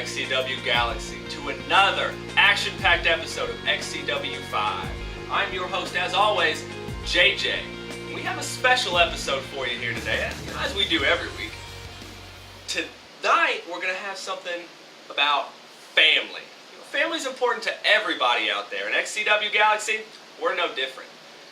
XCW Galaxy, to another action-packed episode of XCW 5. I'm your host, as always, JJ. We have a special episode for you here today, as we do every week. Tonight, we're going to have something about family. Family's important to everybody out there. In XCW Galaxy, we're no different.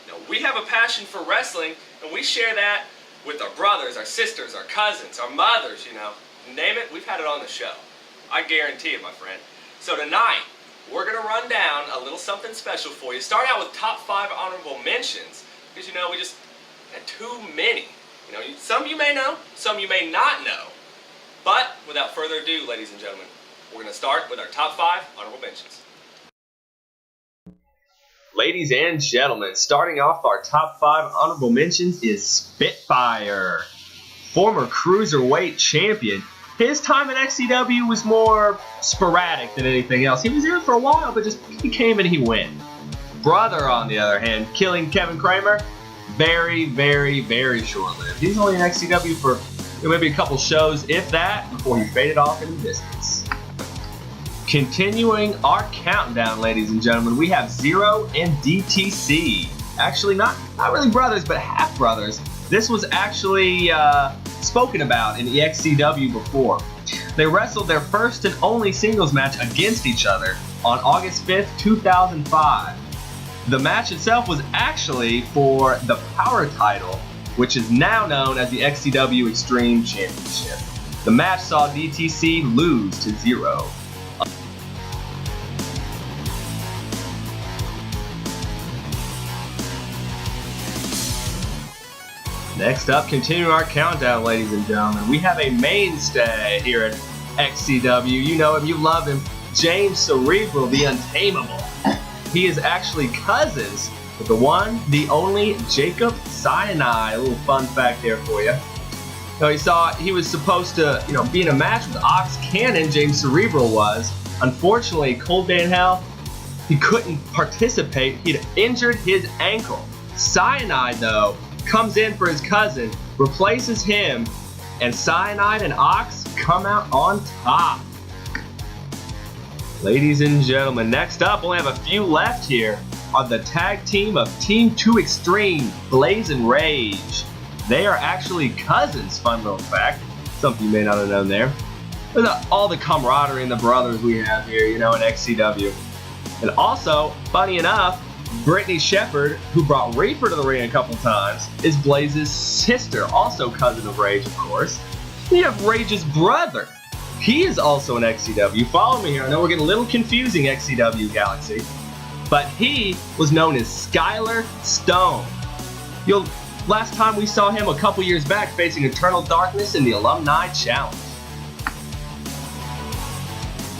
Now, we have a passion for wrestling, and we share that with our brothers, our sisters, our cousins, our mothers, name it, we've had it on the show. I guarantee it, my friend. So tonight, we're going to run down a little something special for you. Start out with top 5 honorable mentions, because we just had too many. Some you may know, some you may not know. But without further ado, ladies and gentlemen, we're going to start with our top 5 honorable mentions. Ladies and gentlemen, starting off our top 5 honorable mentions is Spitfire. Former Cruiserweight champion. His time in XCW was more sporadic than anything else. He was here for a while, but he came and he went. Brother, on the other hand, killing Kevin Kramer, very, very, very short-lived. He's only in XCW for maybe a couple shows, if that, before he faded off into distance. Continuing our countdown, ladies and gentlemen, we have Zero and D.T.C. Actually, not really brothers, but half-brothers. This was actually spoken about in the XCW before. They wrestled their first and only singles match against each other on August 5th, 2005. The match itself was actually for the Power title, which is now known as the XCW Xtreme Championship. The match saw D.T.C. lose to Zero. Next up, continuing our countdown, ladies and gentlemen, we have a mainstay here at XCW. You know him, you love him, James Cerebral, the Untamable. He is actually cousins with the one, the only Jacob Cyanide. A little fun fact there for you. Now he was supposed to, be in a match with Ox Cannon, James Cerebral was. Unfortunately, Cold Day in Hell, he couldn't participate. He'd injured his ankle. Cyanide, though, comes in for his cousin, replaces him, and Cyanide and Ox come out on top. Ladies and gentlemen, next up, we'll have a few left here on the tag team of Team 2 Extreme, Blaze and Rage. They are actually cousins, fun little fact. Something you may not have known there. With all the camaraderie and the brothers we have here, in XCW. And also, funny enough, Brittany Shepard, who brought Reaper to the ring a couple times, is Blaze's sister, also cousin of Rage, of course. You have Rage's brother. He is also in XCW. Follow me here. I know we're getting a little confusing, XCW Galaxy. But he was known as Skyler Stone. Last time we saw him a couple years back facing Eternal Darkness in the Alumni Challenge.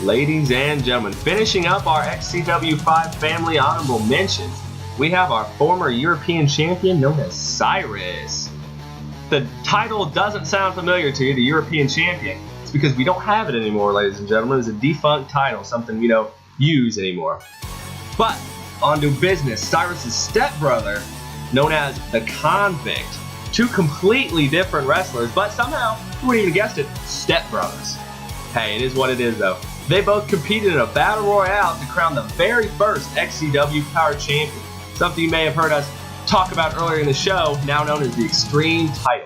Ladies and gentlemen, finishing up our XCW 5 family honorable mentions, we have our former European champion known as Cyrus. The title doesn't sound familiar to you, the European champion. It's because we don't have it anymore, ladies and gentlemen. It's a defunct title, something we don't use anymore. But, on to business. Cyrus' stepbrother, known as the Convict. Two completely different wrestlers, but somehow, you wouldn't even guessed it, stepbrothers. Hey, it is what it is, though. They both competed in a battle royale to crown the very first XCW Power Champion, something you may have heard us talk about earlier in the show, now known as the Xtreme title.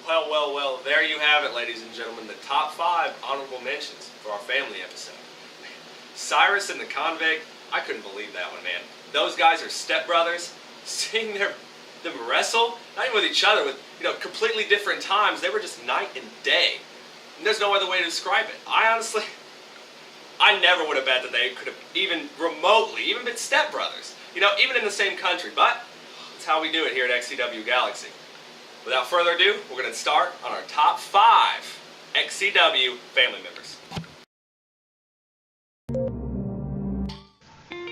Well, there you have it, ladies and gentlemen, the top 5 honorable mentions for our family episode. Cyrus and the Convict, I couldn't believe that one, man. Those guys are stepbrothers. Seeing them wrestle, not even with each other, with completely different times, they were just night and day. And there's no other way to describe it. I never would have bet that they could have even remotely, even been stepbrothers, even in the same country. But that's how we do it here at XCW Galaxy. Without further ado, we're going to start on our top 5 XCW family members.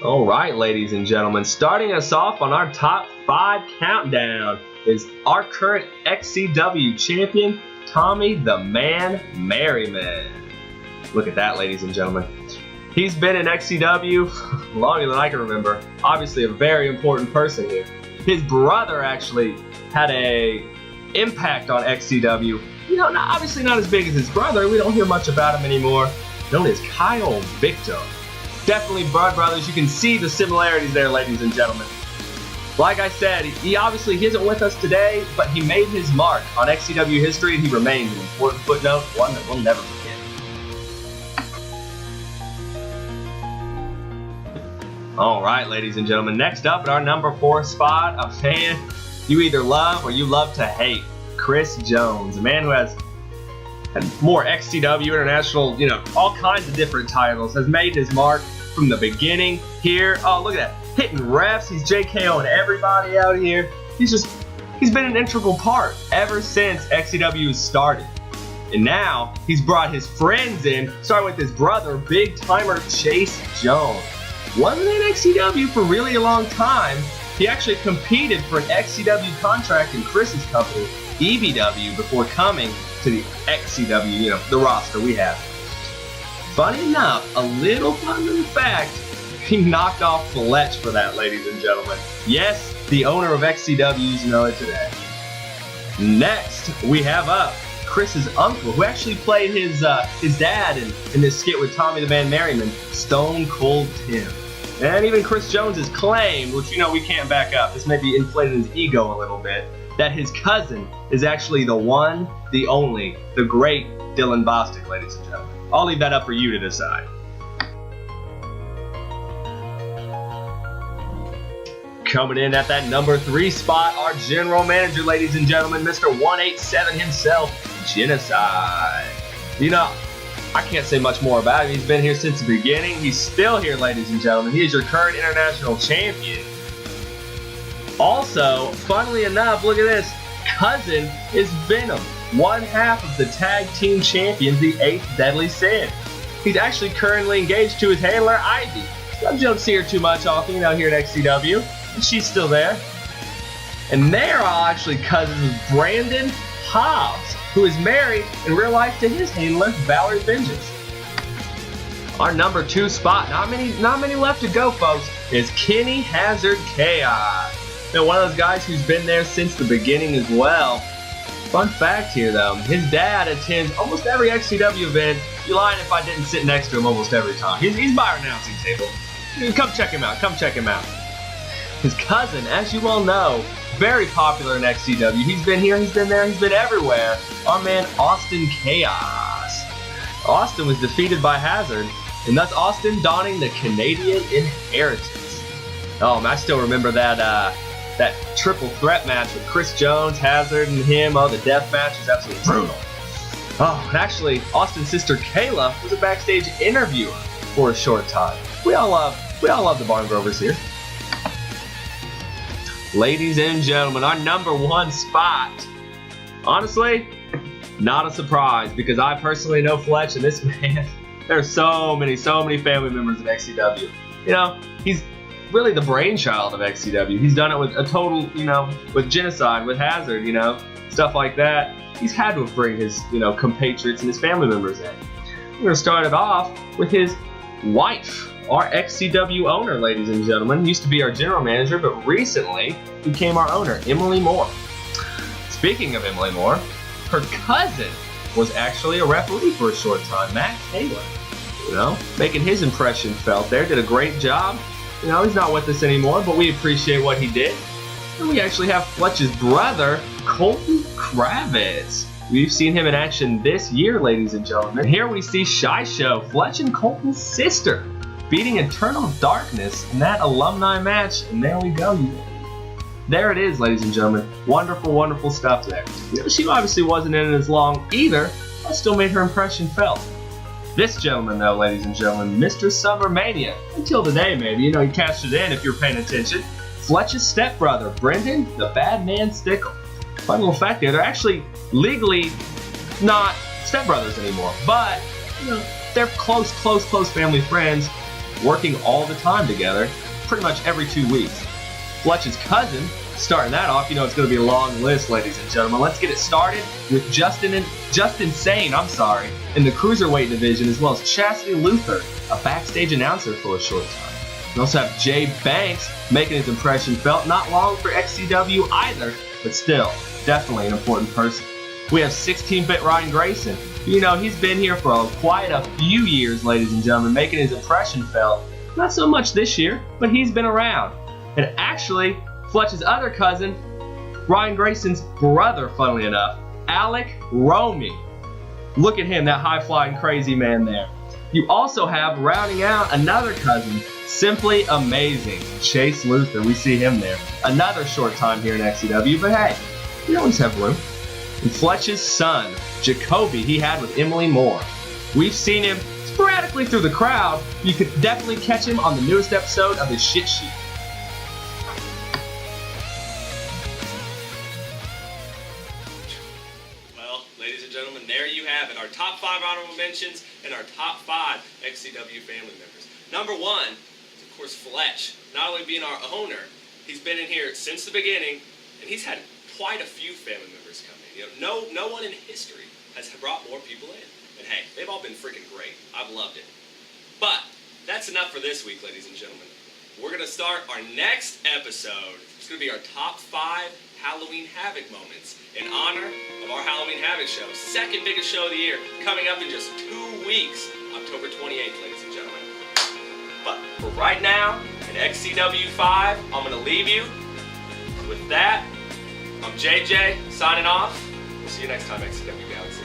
All right, ladies and gentlemen, starting us off on our top 5 countdown is our current XCW champion, Tommy the Man Merriman. Look at that, ladies and gentlemen. He's been in XCW longer than I can remember. Obviously a very important person here. His brother actually had a impact on XCW obviously not as big as his brother. We don't hear much about him anymore. Known as Kyle Victor. Definitely blood brothers. You can see the similarities there, ladies and gentlemen. Like I said, he isn't with us today, but he made his mark on XCW history, and he remains an important footnote, one that we'll never forget. All right, ladies and gentlemen, next up at our number 4 spot, a fan you either love or you love to hate, Chris Jones, a man who has had more XCW, international, all kinds of different titles, has made his mark from the beginning here. Oh, look at that. Hitting refs, he's JKOing everybody out here. He's been an integral part ever since XCW started. And now he's brought his friends in, starting with his brother, big timer Chase Jones. Wasn't in XCW for really a long time. He actually competed for an XCW contract in Chris's company, EBW, before coming to the XCW, the roster we have. Funny enough, a little fun little fact, he knocked off Fletch for that, ladies and gentlemen. Yes, the owner of XCW's know it today. Next, we have up Chris's uncle, who actually played his dad in this skit with Tommy the Man Merriman, Stone Cold Tim. And even Chris Jones has claimed, which we can't back up, this may be inflating his ego a little bit, that his cousin is actually the one, the only, the great Dylan Bostic, ladies and gentlemen. I'll leave that up for you to decide. Coming in at that number 3 spot, our general manager, ladies and gentlemen, Mr. 187 himself, Genocide. I can't say much more about him. He's been here since the beginning. He's still here, ladies and gentlemen. He is your current international champion. Also, funnily enough, look at this. Cousin is Venom, one half of the tag team champions, the 8th Deadly Sin. He's actually currently engaged to his handler, Ivy. You don't see her too much often, here at XCW. She's still there. And they're all actually cousins of Brandan, Hobbs, who is married in real life to his handler, Valarie Vengence. Our number 2 spot, not many left to go, folks, is Kenny Hazard Chaos. One of those guys who's been there since the beginning as well. Fun fact here, though, his dad attends almost every XCW event. You'd be lying if I didn't sit next to him almost every time. He's by our announcing table. Come check him out. His cousin, as you all know, very popular in XCW. He's been here, he's been there, he's been everywhere. Our man, Austin Chaos. Austin was defeated by Hazard, and thus Austin donning the Canadian inheritance. Oh, I still remember that triple threat match with Chris Jones, Hazard, and him. Oh, the death match was absolutely brutal. Oh, and actually, Austin's sister Kayla was a backstage interviewer for a short time. We all love the Barn Grovers here. Ladies and gentlemen, our number 1 spot. Honestly, not a surprise, because I personally know Fletch, and this man, there are so many family members of XCW. He's really the brainchild of XCW. He's done it with a total, with Genocide, with Hazard, stuff like that. He's had to bring his, compatriots and his family members in. We're going to start it off with his wife. Our XCW owner, ladies and gentlemen, used to be our general manager, but recently became our owner, Emily Moore. Speaking of Emily Moore, her cousin was actually a referee for a short time, Matt Taylor. Making his impression felt there, did a great job. He's not with us anymore, but we appreciate what he did. And we actually have Fletch's brother, Colton Kravitz. We've seen him in action this year, ladies and gentlemen. Here we see Shy Show, Fletch and Colton's sister, beating Eternal Darkness in that alumni match, and there we go. There it is, ladies and gentlemen. Wonderful, wonderful stuff there. She obviously wasn't in it as long either, but still made her impression felt. This gentleman, though, ladies and gentlemen, Mr. Summer Mania. Until today, maybe. He cashed it in if you're paying attention. Fletch's stepbrother, Brandan, the Bad Man Stickle. Fun little fact there, they're actually legally not stepbrothers anymore, but, they're close family friends, working all the time together, pretty much every 2 weeks. Fletch's cousin, starting that off, it's going to be a long list, ladies and gentlemen. Let's get it started with Justin Sane, in the Cruiserweight division, as well as Chastity Luther, a backstage announcer for a short time. We also have Jay Banks making his impression felt, not long for XCW either, but still, definitely an important person. We have 16-bit Ryan Grayson. You know, he's been here for quite a few years, ladies and gentlemen, making his impression felt. Not so much this year, but he's been around. And actually, Fletch's other cousin, Ryan Grayson's brother, funnily enough, Alec Romy. Look at him, that high-flying crazy man there. You also have, rounding out, another cousin, simply amazing, Chase Luther. We see him there. Another short time here in XCW, but hey, we always have room. And Fletch's son, Jacoby, he had with Emily Moore. We've seen him sporadically through the crowd. You could definitely catch him on the newest episode of the Shit Sheet. Well, ladies and gentlemen, there you have it. Our top 5 honorable mentions and our top 5 XCW family members. Number 1 is, of course, Fletch. Not only being our owner, he's been in here since the beginning, and he's had quite a few family members come in. You know, no one in history has brought more people in. And hey, they've all been freaking great. I've loved it. But that's enough for this week, ladies and gentlemen. We're going to start our next episode. It's going to be our top 5 Halloween Havoc moments in honor of our Halloween Havoc show. Second biggest show of the year, coming up in just 2 weeks, October 28th, ladies and gentlemen. But for right now, in XCW 5, I'm going to leave you with that. I'm JJ, signing off. We'll see you next time, XCW Galaxy.